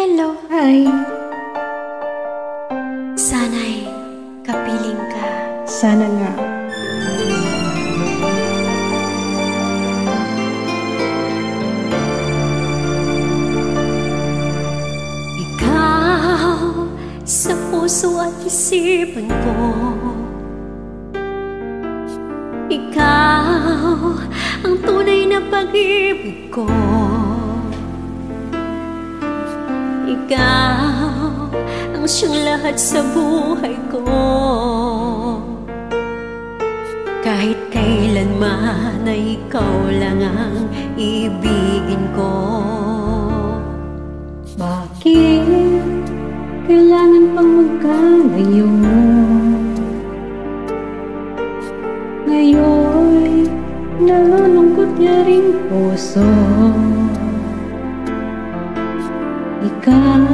Hello. Hi. Sana'y kapiling ka. Sana nga. Ikaw sa puso at isipan ko. Ikaw ang tunay na pag-ibig ko. Ikaw ang siyang lahat sa buhay ko. Kahit kailanman ay ikaw lang ang ibigin ko. Bakit kailangan pang magkalayo? Ngayon'y nalulungkot niya ring puso. Ikaw,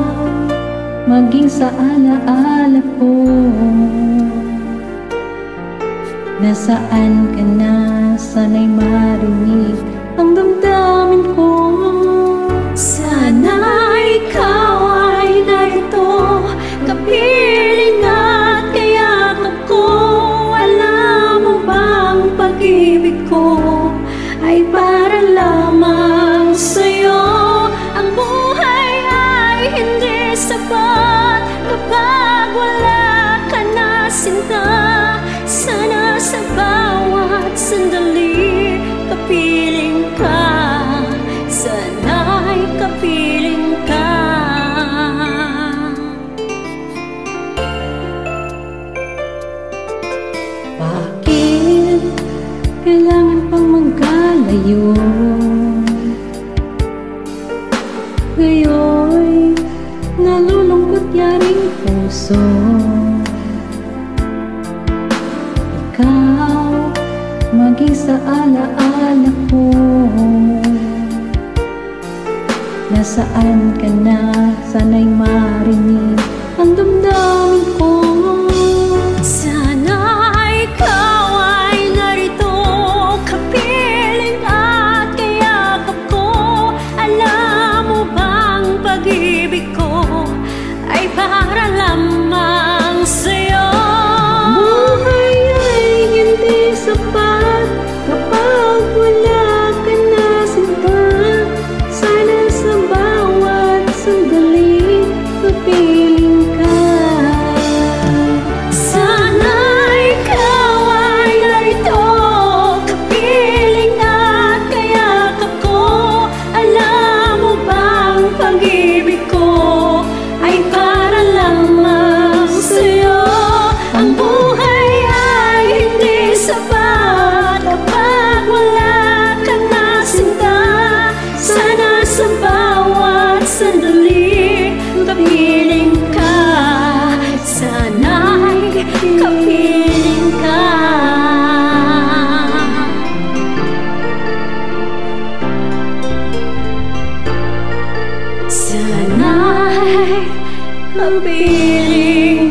maging sa alaala ko. Nasaan ka na? Sana'y marinig ang damdamin ko. Sana ikaw ay narito, kapiling at kayakap ko. Alam mo bang pag-ibig ko ay para lamang sa'yo? Ang buhay ay hindi sapat kapag wala ka na, sinta. Sana sa bawat sandali kapiling ka. Sana'y kapiling ka. Bakit kailangan pang magkalayo? Ngayon'y nalulungkot yaring puso. Ikaw, maging sa alaala ko. Nasaan ka na? Sana'y marinig ang damdamin ko. Sana ikaw ay narito, kapiling at kayakap ko. Alam mo bang pag-ibig ko ay para lamang sa'yo? Buhay ay hindi sapat kapag wala ka na, sinta. Sana sa bawat sandali kapiling ka. Sana ikaw ay narito, kapiling at kayakap ko. Alam mo bang pag-ibig ko ay para lamang sa'yo? Ang buhay ay hindi sapat kapag wala ka na, sinta. Sana sa bawat sandali kapiling ka. Sana'y kapiling ka. Sana'y kapiling